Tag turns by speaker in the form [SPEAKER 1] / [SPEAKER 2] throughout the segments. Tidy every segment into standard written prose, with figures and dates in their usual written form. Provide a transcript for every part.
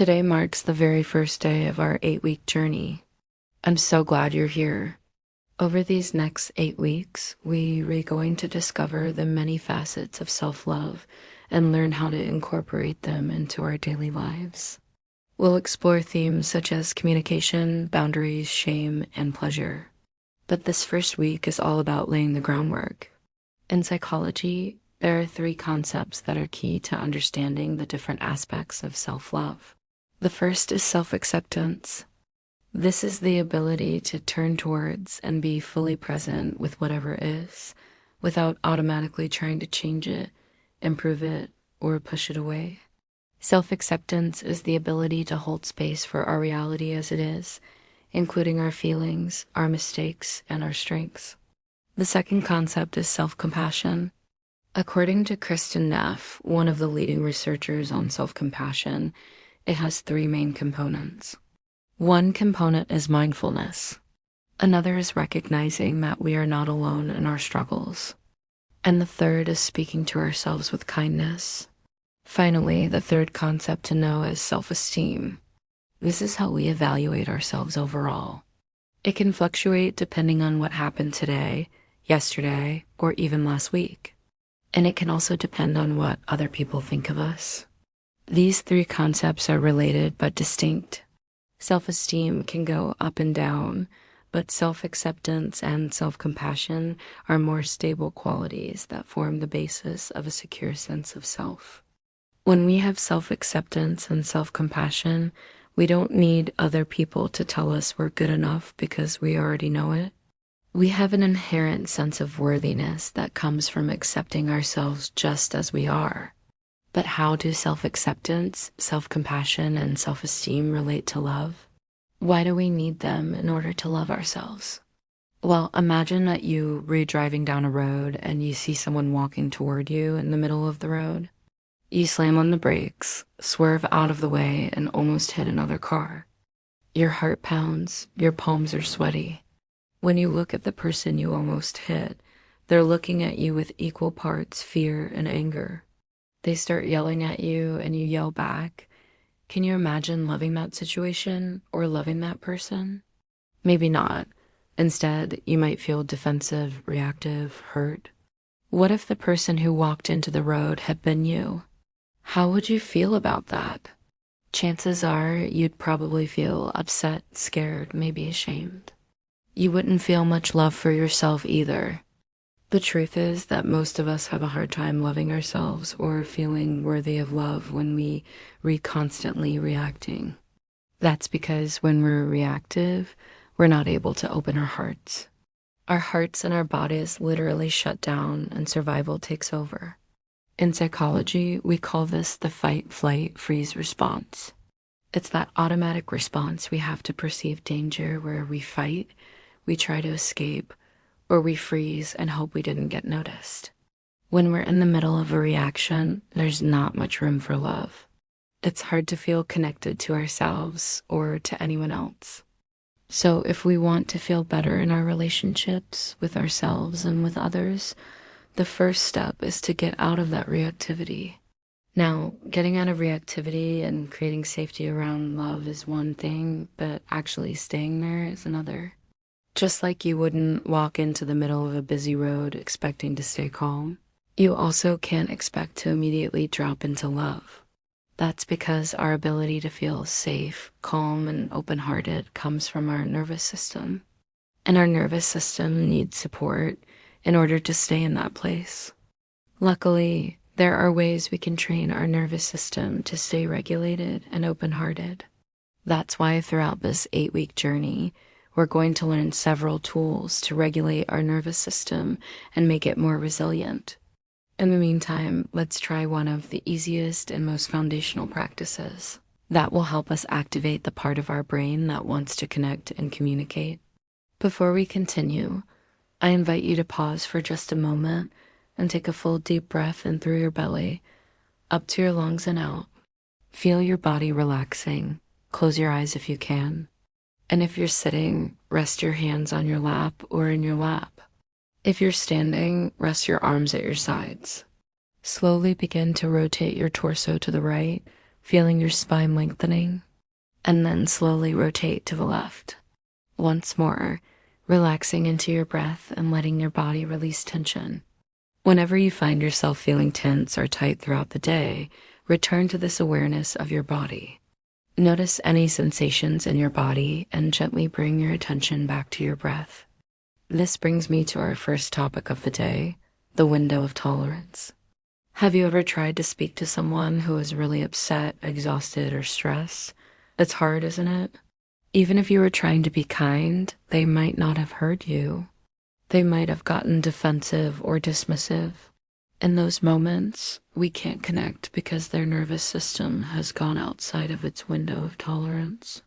[SPEAKER 1] Today marks the very first day of our 8-week journey. I'm so glad you're here. Over these next 8 weeks, we are going to discover the many facets of self-love and learn how to incorporate them into our daily lives. We'll explore themes such as communication, boundaries, shame, and pleasure. But this first week is all about laying the groundwork. In psychology, there are 3 concepts that are key to understanding the different aspects of self-love. The first is self-acceptance. This is the ability to turn towards and be fully present with whatever is, without automatically trying to change it, improve it, or push it away. Self-acceptance is the ability to hold space for our reality as it is, including our feelings, our mistakes, and our strengths. The second concept is self-compassion. According to Kristin Neff, one of the leading researchers on self-compassion, it has 3 main components. One component is mindfulness. Another is recognizing that we are not alone in our struggles. And the third is speaking to ourselves with kindness. Finally, the third concept to know is self-esteem. This is how we evaluate ourselves overall. It can fluctuate depending on what happened today, yesterday, or even last week. And it can also depend on what other people think of us. These 3 concepts are related but distinct. Self-esteem can go up and down, but self-acceptance and self-compassion are more stable qualities that form the basis of a secure sense of self. When we have self-acceptance and self-compassion, we don't need other people to tell us we're good enough because we already know it. We have an inherent sense of worthiness that comes from accepting ourselves just as we are. But how do self-acceptance, self-compassion, and self-esteem relate to love? Why do we need them in order to love ourselves? Well, imagine that you were driving down a road and you see someone walking toward you in the middle of the road. You slam on the brakes, swerve out of the way, and almost hit another car. Your heart pounds, your palms are sweaty. When you look at the person you almost hit, they're looking at you with equal parts fear and anger. They start yelling at you and you yell back. Can you imagine loving that situation or loving that person? Maybe not. Instead, you might feel defensive, reactive, hurt. What if the person who walked into the road had been you? How would you feel about that? Chances are you'd probably feel upset, scared, maybe ashamed. You wouldn't feel much love for yourself either. The truth is that most of us have a hard time loving ourselves or feeling worthy of love when we constantly reacting. That's because when we're reactive, we're not able to open our hearts. Our hearts and our bodies literally shut down and survival takes over. In psychology, we call this the fight, flight, freeze response. It's that automatic response we have to perceive danger where we fight, we try to escape, or we freeze and hope we didn't get noticed. When we're in the middle of a reaction, there's not much room for love. It's hard to feel connected to ourselves or to anyone else. So if we want to feel better in our relationships with ourselves and with others, the first step is to get out of that reactivity. Now, getting out of reactivity and creating safety around love is one thing, but actually staying there is another. Just like you wouldn't walk into the middle of a busy road expecting to stay calm, you also can't expect to immediately drop into love. That's because our ability to feel safe, calm, and open-hearted comes from our nervous system. And our nervous system needs support in order to stay in that place. Luckily, there are ways we can train our nervous system to stay regulated and open-hearted. That's why throughout this 8-week journey, we're going to learn several tools to regulate our nervous system and make it more resilient. In the meantime, let's try one of the easiest and most foundational practices that will help us activate the part of our brain that wants to connect and communicate. Before we continue, I invite you to pause for just a moment and take a full deep breath in through your belly, up to your lungs and out. Feel your body relaxing. Close your eyes if you can. And if you're sitting, rest your hands on your lap or in your lap. If you're standing, rest your arms at your sides. Slowly begin to rotate your torso to the right, feeling your spine lengthening, and then slowly rotate to the left. Once more, relaxing into your breath and letting your body release tension. Whenever you find yourself feeling tense or tight throughout the day, return to this awareness of your body. Notice any sensations in your body and gently bring your attention back to your breath. This brings me to our first topic of the day, the window of tolerance. Have you ever tried to speak to someone who is really upset, exhausted, or stressed? It's hard, isn't it? Even if you were trying to be kind, they might not have heard you. They might have gotten defensive or dismissive. In those moments, we can't connect because their nervous system has gone outside of its window of tolerance.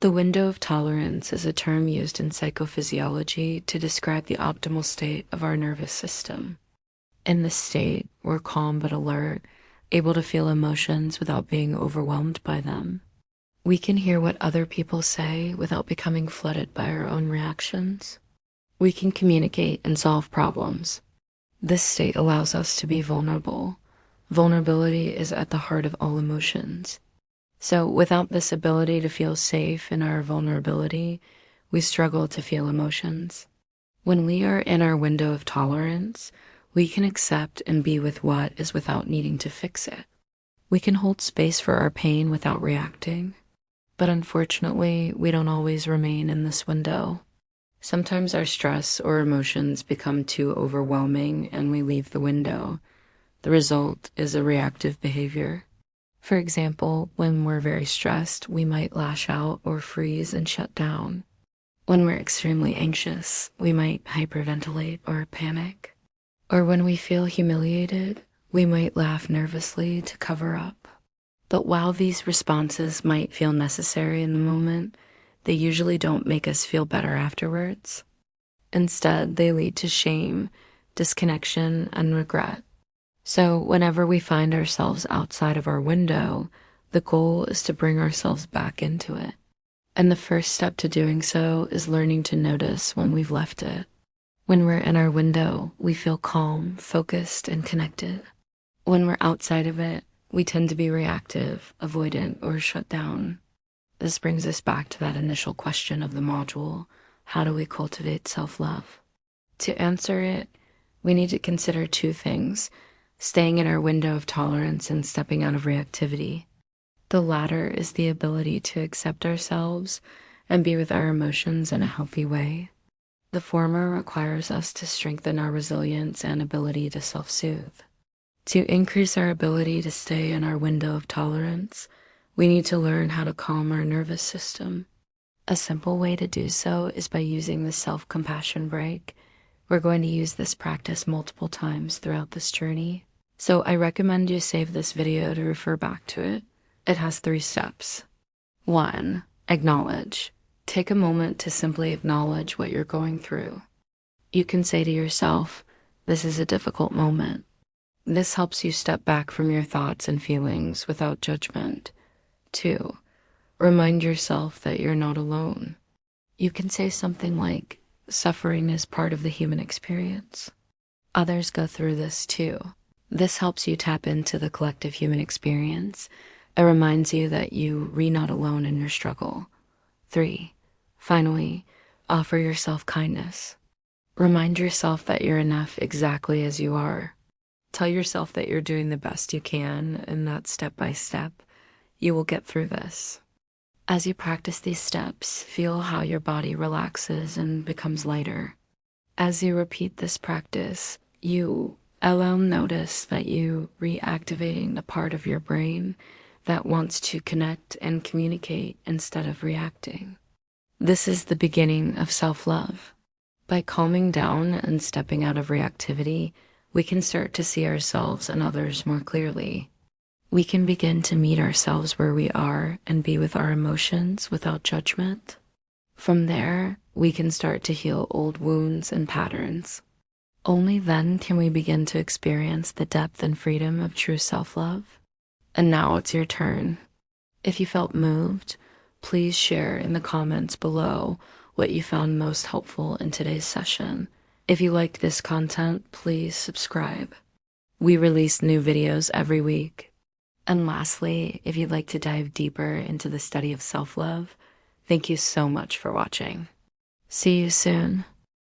[SPEAKER 1] The window of tolerance is a term used in psychophysiology to describe the optimal state of our nervous system. In this state, we're calm but alert, able to feel emotions without being overwhelmed by them. We can hear what other people say without becoming flooded by our own reactions. We can communicate and solve problems. This state allows us to be vulnerable. Vulnerability is at the heart of all emotions. So without this ability to feel safe in our vulnerability, we struggle to feel emotions. When we are in our window of tolerance, we can accept and be with what is without needing to fix it. We can hold space for our pain without reacting. But unfortunately, we don't always remain in this window. Sometimes our stress or emotions become too overwhelming and we leave the window. The result is a reactive behavior. For example, when we're very stressed, we might lash out or freeze and shut down. When we're extremely anxious, we might hyperventilate or panic. Or when we feel humiliated, we might laugh nervously to cover up. But while these responses might feel necessary in the moment, they usually don't make us feel better afterwards. Instead, they lead to shame, disconnection, and regret. So whenever we find ourselves outside of our window, the goal is to bring ourselves back into it. And the first step to doing so is learning to notice when we've left it. When we're in our window, we feel calm, focused, and connected. When we're outside of it, we tend to be reactive, avoidant, or shut down. This brings us back to that initial question of the module, how do we cultivate self-love? To answer it, we need to consider two things, staying in our window of tolerance and stepping out of reactivity. The latter is the ability to accept ourselves and be with our emotions in a healthy way. The former requires us to strengthen our resilience and ability to self-soothe. To increase our ability to stay in our window of tolerance, we need to learn how to calm our nervous system. A simple way to do so is by using the self-compassion break. We're going to use this practice multiple times throughout this journey. So I recommend you save this video to refer back to it. It has 3 steps. 1. Acknowledge. Take a moment to simply acknowledge what you're going through. You can say to yourself, this is a difficult moment. This helps you step back from your thoughts and feelings without judgment. 2. Remind yourself that you're not alone. You can say something like, suffering is part of the human experience. Others go through this too. This helps you tap into the collective human experience. It reminds you that you're not alone in your struggle. 3. Finally, offer yourself kindness. Remind yourself that you're enough exactly as you are. Tell yourself that you're doing the best you can, and that step by step, you will get through this. As you practice these steps, feel how your body relaxes and becomes lighter. As you repeat this practice, you allow notice that you reactivating the part of your brain that wants to connect and communicate instead of reacting. This is the beginning of self-love. By calming down and stepping out of reactivity, we can start to see ourselves and others more clearly. We can begin to meet ourselves where we are and be with our emotions without judgment. From there, we can start to heal old wounds and patterns. Only then can we begin to experience the depth and freedom of true self-love. And now it's your turn. If you felt moved, please share in the comments below what you found most helpful in today's session. If you liked this content, please subscribe. We release new videos every week. And lastly, if you'd like to dive deeper into the study of self love, thank you so much for watching. See you soon.